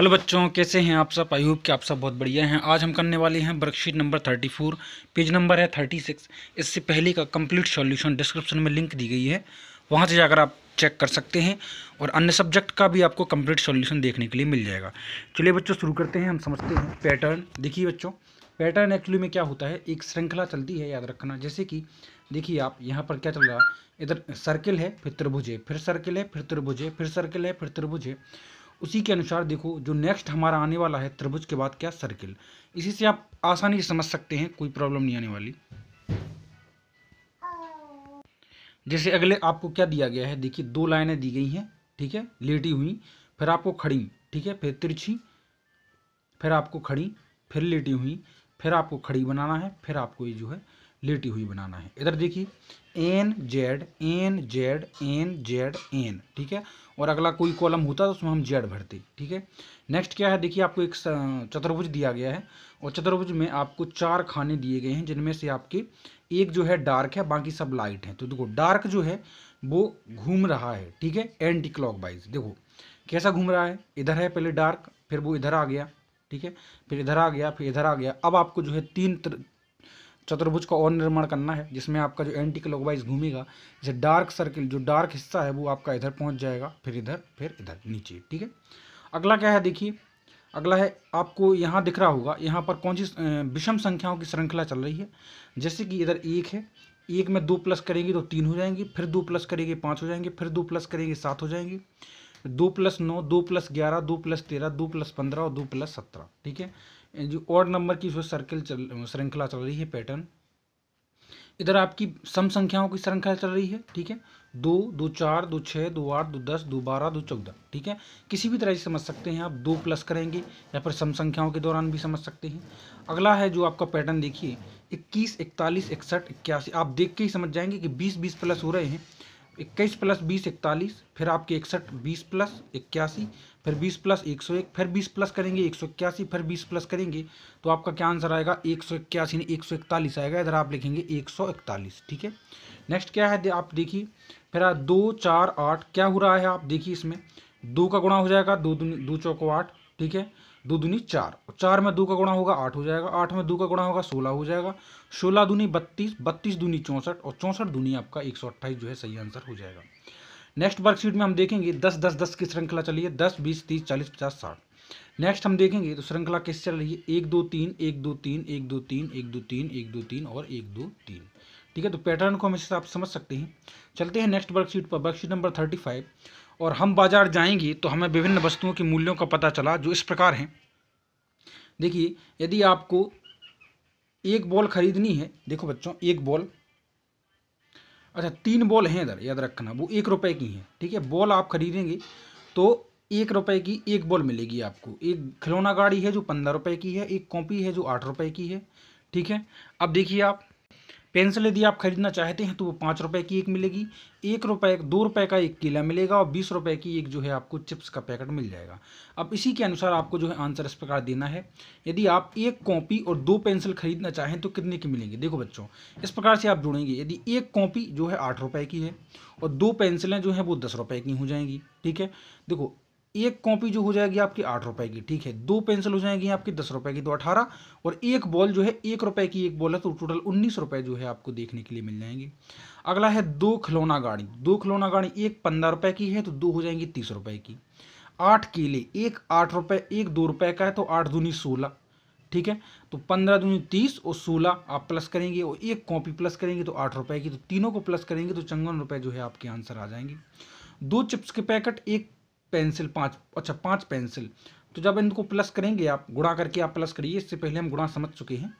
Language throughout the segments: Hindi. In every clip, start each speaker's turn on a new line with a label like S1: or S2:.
S1: हेलो बच्चों, कैसे हैं आप सब। आई होप कि आप सब बहुत बढ़िया हैं। आज हम करने वाले हैं वर्कशीट नंबर 34, पेज नंबर है 36। इससे पहले का कंप्लीट सॉल्यूशन डिस्क्रिप्शन में लिंक दी गई है, वहां से जाकर आप चेक कर सकते हैं और अन्य सब्जेक्ट का भी आपको कंप्लीट सॉल्यूशन देखने के लिए मिल जाएगा। चलिए बच्चों शुरू करते हैं। हम समझते हैं पैटर्न। देखिए बच्चों, पैटर्न एक्चुअली में क्या होता है, एक श्रृंखला चलती है, याद रखना। जैसे कि देखिए आप यहाँ पर क्या चल रहा है, इधर सर्किल है, फिर त्रिभुज है, फिर सर्किल है, फिर त्रिभुज है, फिर सर्किल है, फिर त्रिभुज है। उसी के अनुसार देखो जो नेक्स्ट हमारा आने वाला है त्रिभुज के बाद क्या, सर्किल। इसी से आप आसानी से समझ सकते हैं, कोई प्रॉब्लम नहीं आने वाली। जैसे अगले आपको क्या दिया गया है, देखिए दो लाइनें दी गई हैं, ठीक है, लेटी हुई, फिर आपको खड़ी, ठीक है, फिर तिरछी, फिर आपको खड़ी, फिर लेटी हुई, फिर आपको खड़ी बनाना है, फिर आपको ये जो है लेटी हुई बनाना है। इधर देखिए N Z N Z N Z N, ठीक है, और अगला कोई कॉलम होता तो उसमें हम जेड भरते, ठीक है। नेक्स्ट क्या है, देखिए आपको एक चतुर्भुज दिया गया है और चतुर्भुज में आपको 4 खाने दिए गए हैं, जिनमें से आपके एक जो है डार्क है, बाकी सब लाइट हैं। तो देखो डार्क जो है वो घूम रहा है, ठीक है, एंटी क्लॉकवाइज। देखो कैसा घूम रहा है, इधर है पहले डार्क, फिर वो इधर आ गया, ठीक है, फिर इधर आ गया, फिर इधर आ गया। अब आपको जो है 3 चतुर्भुज का और निर्माण करना है, जिसमें आपका जो एंटी क्लॉकवाइज घूमेगा। जैसे डार्क सर्किल, जो डार्क हिस्सा है वो आपका इधर पहुंच जाएगा, फिर इधर नीचे, ठीक है। अगला क्या है, देखिए अगला है, आपको यहाँ दिख रहा होगा, यहाँ पर कौन सी विषम संख्याओं की श्रृंखला चल रही है। जैसे कि इधर 1 है, 1 में 2 प्लस करेंगे तो 3 हो जाएंगे, फिर 2 प्लस करेंगे 5 हो जाएंगे, फिर 2 प्लस करेंगे 7 हो जाएंगे, 2 प्लस 9, 2 प्लस 11, 2 प्लस 13, 2 प्लस 15 और 2 प्लस 17, ठीक है। जो ऑड नंबर की जो सर्किल श्रृंखला चल रही है, पैटर्न। इधर आपकी सम संख्याओं की श्रृंखला चल रही है, ठीक है, 2, 2 4, 2 6, 2 8, 2 10, 2 12, 2 14, ठीक है। किसी भी तरह से समझ सकते हैं आप, 2 प्लस करेंगे या फिर सम संख्याओं के दौरान भी समझ सकते हैं। अगला है जो आपका पैटर्न, देखिए 21, 41, 61, 81। आप देख के ही समझ जाएंगे कि 20 20 प्लस हो रहे हैं। 21 प्लस 20 41, फिर आपके 61, 20 प्लस 81, फिर 20 प्लस 101, फिर 20 प्लस करेंगे 181, फिर 20 प्लस करेंगे तो आपका क्या आंसर आएगा, 181 नहीं 141 आएगा। इधर आप लिखेंगे 141, ठीक है। नेक्स्ट क्या है, आप देखिए फिर 2 4 8 क्या हो रहा है, आप देखिए इसमें 2 का गुणा हो जाएगा, 2 चौको 8, ठीक है, 2 दूनी 4, 4 में 2 का गुणा होगा 8 हो जाएगा, 8 में 2 का गुणा होगा 16 हो जाएगा, 16 दूनी 32, 32 दूनी 64 और 64 दूनी आपका 128 जो है सही आंसर हो जाएगा। नेक्स्ट वर्कशीट में हम देखेंगे 10 10 10 की श्रृंखला चली है, 10 20 30 40 50 60। नेक्स्ट हम देखेंगे तो श्रृंखला कैसे चल रही है, 1 2 3 1 2 3 1 2 3 1 2 3 1 2 3 और 1 2 3, ठीक है। तो पैटर्न को हम इस हिसाब से समझ सकते हैं। चलते हैं नेक्स्ट वर्कशीट पर, वर्कशीट नंबर 35। और हम बाजार जाएंगे तो हमें विभिन्न वस्तुओं के मूल्यों का पता चला, जो इस प्रकार हैं। देखिए यदि आपको एक बॉल खरीदनी है, देखो बच्चों एक बॉल, अच्छा 3 बॉल हैं इधर, याद रखना, वो 1 रुपए की हैं, ठीक है। बॉल आप खरीदेंगे तो 1 रुपए की एक बॉल मिलेगी आपको। एक खिलौना गाड़ी है जो 15 रुपए की है, एक कॉपी है जो 8 रुपए की है, ठीक है। अब देखिए आप पेंसिल यदि आप खरीदना चाहते हैं तो वो 5 रुपए की एक मिलेगी, 1 रुपए 2 रुपए का एक केला मिलेगा और 20 रुपए की एक जो है आपको चिप्स का पैकेट मिल जाएगा। अब इसी के अनुसार आपको जो है आंसर इस प्रकार देना है। यदि आप एक कॉपी और 2 पेंसिल खरीदना चाहें तो कितने की मिलेंगे, देखो बच्चों इस प्रकार से आप जोड़ेंगे। यदि एक कॉपी जो है 8 रुपए की है और 2 पेंसिलें जो हैं वो 10 रुपए की हो जाएंगी, ठीक है। देखो एक कॉपी जो हो जाएगी आपकी 8 रुपए की, ठीक है, 2 पेंसिल हो जाएंगी आपकी 10 रुपए की, तो 18, और एक बॉल जो है 1 रुपए की एक बॉल है, तो टोटल 19 रुपए जो है आपको देखने के लिए मिल जाएंगे। अगला है 2 खिलौना गाड़ी, 2 खिलौना गाड़ी, एक 15 रुपए की है तो 2 हो जाएंगी 30 रुपए की। 8 केले, एक 8 रुपए, एक 2 रुपए का है तो 8 दूनी 16, ठीक है। तो 15 दूनी 30 और 16 आप प्लस करेंगे और एक कॉपी प्लस करेंगे तो 8 रुपए की, तो तीनों को प्लस करेंगे तो 54 रुपए जो है आपके आंसर आ जाएंगे। 2 चिप्स के पैकेट, एक पेंसिल, 5, अच्छा 5 पेंसिल, तो जब इनको प्लस करेंगे आप गुणा करके आप प्लस करिए, इससे पहले हम गुणा समझ चुके हैं।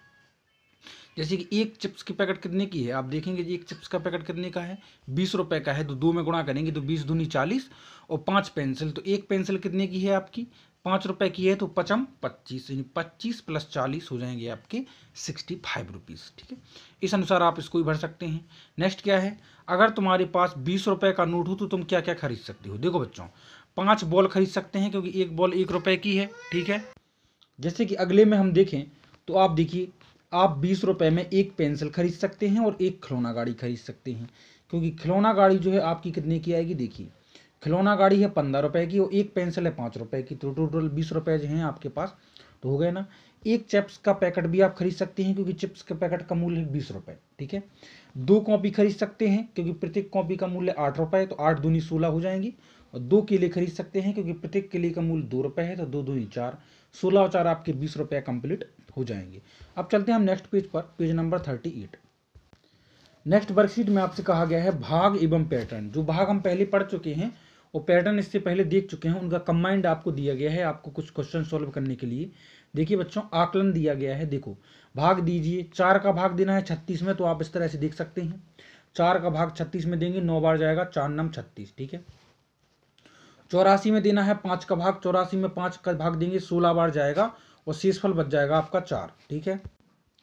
S1: जैसे कि एक चिप्स की पैकेट कितने की है, आप देखेंगे जी एक चिप्स का पैकेट कितने का है, 20 रुपए का है, तो 2 में गुणा करेंगे तो 20 दूनी 40 और 5 पेंसिल, तो एक पेंसिल कितने की है आपकी 5 रुपए की है, तो 5 25, यानी 25 प्लस 40 हो जाएंगे आपके 65 रुपीज़, ठीक है। इस अनुसार आप इसको ही भर सकते हैं। नेक्स्ट क्या है, अगर तुम्हारे पास 20 रुपए का नोट हो तो तुम क्या क्या खरीद सकते हो, देखो बच्चों 5 बॉल खरीद सकते हैं, क्योंकि एक बॉल 1 रुपए की है, ठीक है। जैसे कि अगले में हम देखें तो आप देखिए आप 20 रुपए में एक पेंसिल खरीद सकते हैं और एक खिलौना गाड़ी खरीद सकते हैं, क्योंकि खिलौना गाड़ी जो है आपकी कितने की आएगी, देखिए खिलौना गाड़ी है 15 रुपये की और एक पेंसिल है 5 रुपये की, तो टोटल 20 रुपये जो हैं आपके पास, तो हो गए ना। एक चिप्स का पैकेट भी आप खरीद सकते हैं क्योंकि चिप्स के पैकेट का मूल्य है 20 रुपये, ठीक है। 2 कॉपी खरीद सकते हैं क्योंकि प्रत्येक कॉपी का मूल्य 8 रुपये, तो 8 दूनी 16 हो जाएंगी। और 2 केले खरीद सकते हैं क्योंकि प्रत्येक केले का मूल्य 2 रुपये है, तो 2 दूनी 4, 16 और 4 आपके 20 रुपये कंप्लीट हो जाएंगे। अब चलते हैं हम नेक्स्ट पेज पर, पेज नंबर 38। नेक्स्ट वर्कशीट में आपसे कहा गया है भाग एवं पैटर्न। जो भाग हम पहले पढ़ चुके हैं और पैटर्न इससे पहले देख चुके हैं, उनका कंबाइंड आपको दिया गया है आपको कुछ क्वेश्चन सॉल्व करने के लिए। देखिए बच्चों, आकलन दिया गया है, देखो भाग दीजिए। 4 का भाग देना है 36 में, तो आप इस तरह से देख सकते हैं। 4 का भाग 36 में देंगे, 9 बार जाएगा, 4 नम 36, ठीक है। 84 में देना है 5 का भाग, 84 में 5 का भाग देंगे, 16 बार जाएगा और शेषफल बच जाएगा आपका 4, ठीक है।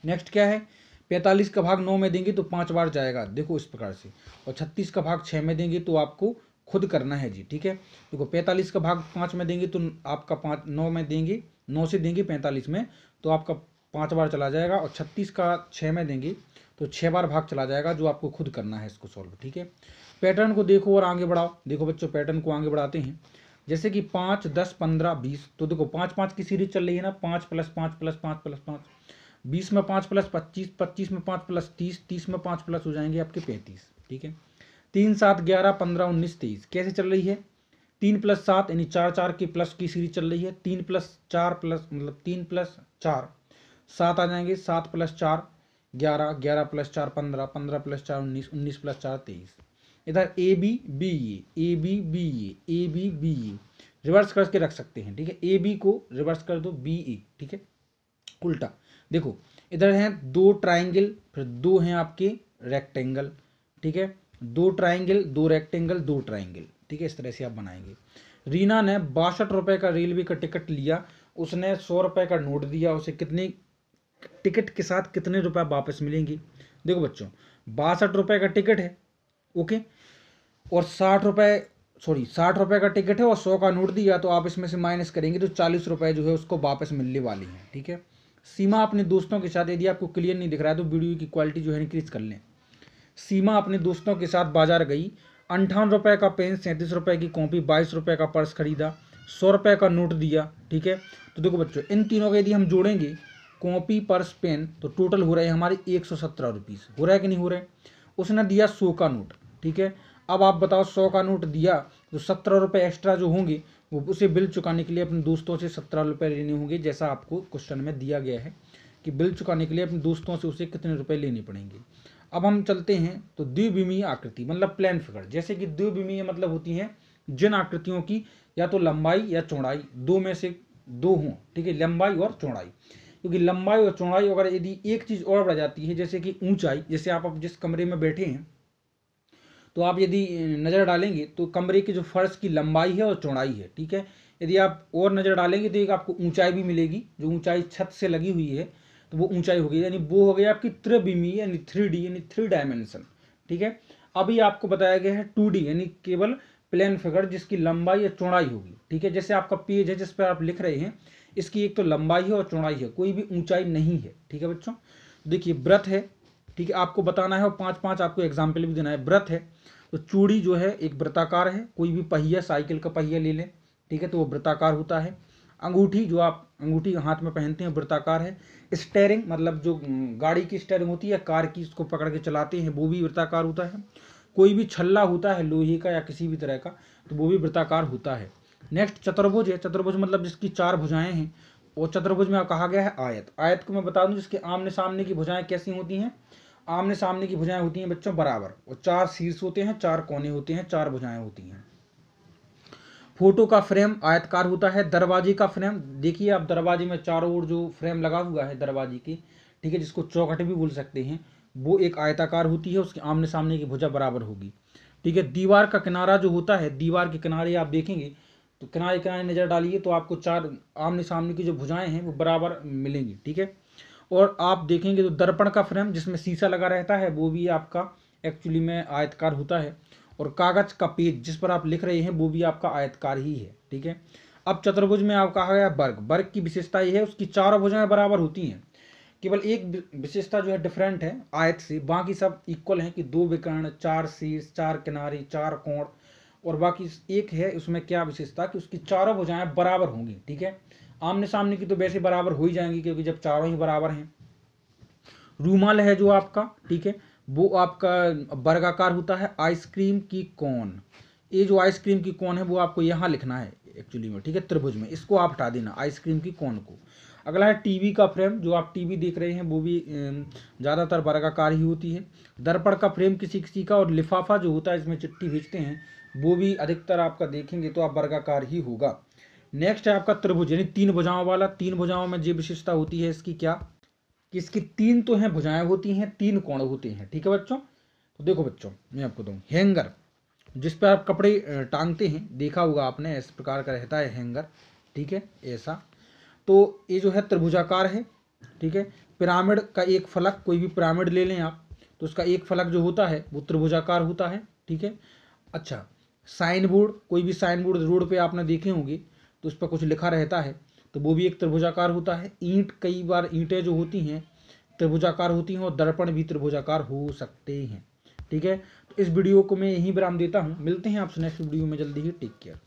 S1: नेक्स्ट क्या है, 45 का भाग 9 में देंगे तो 5 बार जाएगा, देखो इस प्रकार से। और 36 का भाग 6 में देंगे तो आपको खुद करना है जी, ठीक है। देखो 45 का भाग 5 में देंगे तो आपका 5, 9 में देंगे, 9 से देंगे 45 में तो आपका 5 बार चला जाएगा। और 36 का 6 में देंगे तो 6 बार भाग चला जाएगा, जो आपको खुद करना है इसको सॉल्व, ठीक है। पैटर्न को देखो और आगे बढ़ाओ। देखो बच्चों, पैटर्न को आगे बढ़ाते हैं। जैसे कि 5, 10, 15, 20, तो देखो 5 5 की सीरीज चल रही है ना, 5 + 5 + 5 + 5, 20 में 5 + 25, 25 में 5 + 30, 30 में 5 प्लस हो जाएंगे आपके 35, ठीक है। 3, 7, 11, 15, 19, 23 कैसे चल रही है, 3 + 7 यानी 4 4 की प्लस की सीरीज चल रही है। 3 + 4 प्लस मतलब 3 + 4 7 आ जाएंगे, 7 + 4 11, 11 + 4 15, 15 + 4 19, 19 + 4 23। इधर A B B A B B A B B reverse करके रख सकते हैं, ठीक है। ए बी को रिवर्स कर दो, बी ए, ठीक है, उल्टा। देखो इधर हैं 2 ट्राइंगल, फिर 2 हैं आपके रेक्टेंगल, ठीक है। 2 ट्राइंगल, 2 रेक्टेंगल, 2 ट्राइंगल, ठीक है। इस तरह से आप बनाएंगे। रीना ने 62 रुपये का रेलवे का टिकट लिया, उसने 100 रुपये का नोट दिया, उसे कितने टिकट के साथ कितने रुपए वापस मिलेंगे। देखो बच्चों, 62 रुपये का टिकट है, ओके, और 60 रुपये का टिकट है और 100 का नोट दिया, तो आप इसमें से माइनस करेंगे तो 40 रुपये जो है उसको वापस मिलने वाली हैं, ठीक है। सीमा अपने दोस्तों के साथ, यदि आपको क्लियर नहीं दिख रहा है तो वीडियो की क्वालिटी जो है इंक्रीज कर लें। सीमा अपने दोस्तों के साथ बाजार गई, 58 रुपये का पेन, 37 रुपये की कॉपी, 22 रुपये का पर्स खरीदा, 100 रुपये का नोट दिया, ठीक है। तो देखो बच्चों, इन तीनों के यदि हम जोड़ेंगे, कॉपी, पर्स, पेन, तो टोटल हो रहे हैं हमारे 117 रुपीज़। हो रहा है कि नहीं हो रहा है। उसने दिया 100 का नोट, ठीक है। अब आप बताओ, 100 का नोट दिया तो 17 रुपये एक्स्ट्रा जो होंगे वो उसे बिल चुकाने के लिए अपने दोस्तों से 17 रुपये लेने होंगे, जैसा आपको क्वेश्चन में दिया गया है कि बिल चुकाने के लिए अपने दोस्तों से उसे कितने रुपए लेने पड़ेंगे। अब हम चलते हैं तो द्विविमीय आकृति मतलब प्लेन फिगर। जैसे कि द्विविमीय मतलब होती हैं जिन आकृतियों की या तो लंबाई या चौड़ाई दो में से दो हों, ठीक है, लंबाई और चौड़ाई। क्योंकि लंबाई और चौड़ाई अगर यदि एक चीज़ और बढ़ जाती है, जैसे कि ऊंचाई, जैसे आप अब जिस कमरे में बैठे हैं तो आप यदि नज़र डालेंगे तो कमरे के जो फर्श की लंबाई है और चौड़ाई है, ठीक है। यदि आप और नज़र डालेंगे तो एक आपको ऊंचाई भी मिलेगी, जो ऊंचाई छत से लगी हुई है तो वो ऊंचाई होगी, यानी वो हो गई आपकी त्रिविमीय यानी 3D यानी 3 डायमेंशन, ठीक है। अभी आपको बताया गया है 2D यानी केवल प्लेन फिगर जिसकी लंबाई या चौड़ाई होगी, ठीक है। जैसे आपका पेज है जिस पर आप लिख रहे हैं, इसकी एक तो लंबाई है और चौड़ाई है, कोई भी ऊंचाई नहीं है, ठीक है बच्चों। देखिए व्रत है, ठीक है, आपको बताना है और 5-5 आपको एग्जाम्पल भी देना है। व्रत है तो चूड़ी जो है एक वृत्ताकार है, कोई भी पहिया, साइकिल का पहिया ले लें, ठीक है, तो वो वृत्ताकार होता है। अंगूठी, जो आप अंगूठी हाथ में पहनते हैं, वृत्ताकार है। स्टेयरिंग मतलब जो गाड़ी की स्टेयरिंग होती है, कार की, उसको पकड़ के चलाते हैं, वो भी वृत्ताकार होता है। कोई भी छल्ला होता है लोहे का या किसी भी तरह का, तो वो भी वृत्ताकार होता है। नेक्स्ट चतुर्भुज है। चतुर्भुज मतलब जिसकी 4 भुजाएं हैं, और चतुर्भुज में कहा गया है आयत। आयत को मैं बता दूं, जिसके आमने सामने की भुजाएं कैसी होती हैं, आमने सामने की भुजाएं होती हैं बच्चों बराबर, और 4 शीर्ष होते हैं, 4 कोने होते हैं, 4 भुजाएं होती हैं। फोटो का फ्रेम आयतकार होता है। दरवाजे का फ्रेम, देखिए आप दरवाजे में चारों ओर जो फ्रेम लगा हुआ है दरवाजे की, ठीक है, जिसको चौखट भी बोल सकते हैं, वो एक आयताकार होती है, उसके आमने सामने की भुजा बराबर होगी, ठीक है। दीवार का किनारा जो होता है, दीवार के किनारे आप देखेंगे तो किनारे किनारे नज़र डालिए तो आपको 4 आमने सामने की जो भुजाएं हैं वो बराबर मिलेंगी, ठीक है। और आप देखेंगे तो दर्पण का फ्रेम जिसमें शीशा लगा रहता है, वो भी आपका एक्चुअली में आयतकार होता है। और कागज का पेज जिस पर आप लिख रहे हैं, वो भी आपका आयतकार ही है, ठीक है। अब चतुर्भुज में आप कहा गया वर्ग। वर्ग की विशेषता ये है उसकी 4 भुजाएं बराबर होती हैं, केवल एक विशेषता जो है डिफरेंट है आयत से, बाकी सब इक्वल हैं कि 2 विकर्ण, 4 शीर्ष, 4 किनारे, 4 कोण, और बाकी एक है उसमें क्या विशेषता कि उसकी चारों भुजाएं बराबर होंगी, ठीक है। आमने सामने की तो वैसे बराबर हो ही जाएंगी क्योंकि जब चारों ही बराबर हैं। रूमाल है जो आपका, ठीक है, वो आपका वर्गाकार होता है। आइसक्रीम की कोन, ये जो आइसक्रीम की कोन है वो आपको यहाँ लिखना है एक्चुअली में, ठीक है, त्रिभुज में, इसको आप हटा देना आइसक्रीम की कोन को। अगला है टीवी का फ्रेम, जो आप टीवी देख रहे हैं वो भी ज़्यादातर वर्गाकार ही होती है। दर्पण का फ्रेम किसी किसी का, और लिफाफा जो होता है इसमें चिट्ठी भेजते हैं वो भी अधिकतर आपका देखेंगे तो आप वर्गाकार ही होगा। नेक्स्ट है आपका त्रिभुज, यानी 3 भुजाओं वाला। 3 भुजाओं में ये विशेषता होती है इसकी क्या कि इसकी 3 तो हैं भुजाएं होती हैं, 3 कोण होते हैं, ठीक है बच्चों। तो देखो बच्चों मैं आपको दूँ हैंगर, जिस पर आप कपड़े टांगते हैं, देखा होगा आपने, इस प्रकार का रहता है हैंगर, ठीक है, ऐसा। तो ये जो है त्रिभुजाकार है, ठीक है। पिरामिड का एक फलक, कोई भी पिरामिड ले लें आप, तो उसका एक फलक जो होता है वो त्रिभुजाकार होता है, ठीक है। अच्छा, साइन बोर्ड, कोई भी साइन बोर्ड रोड पे आपने देखे होंगे तो उस पर कुछ लिखा रहता है तो वो भी एक त्रिभुजाकार होता है। ईंट, कई बार ईंटें जो होती हैं त्रिभुजाकार होती हैं, और दर्पण भी त्रिभुजाकार हो सकते हैं, ठीक है। तो इस वीडियो को मैं यहीं विराम देता हूँ, मिलते हैं आपसे नेक्स्ट वीडियो में जल्दी ही। Take care.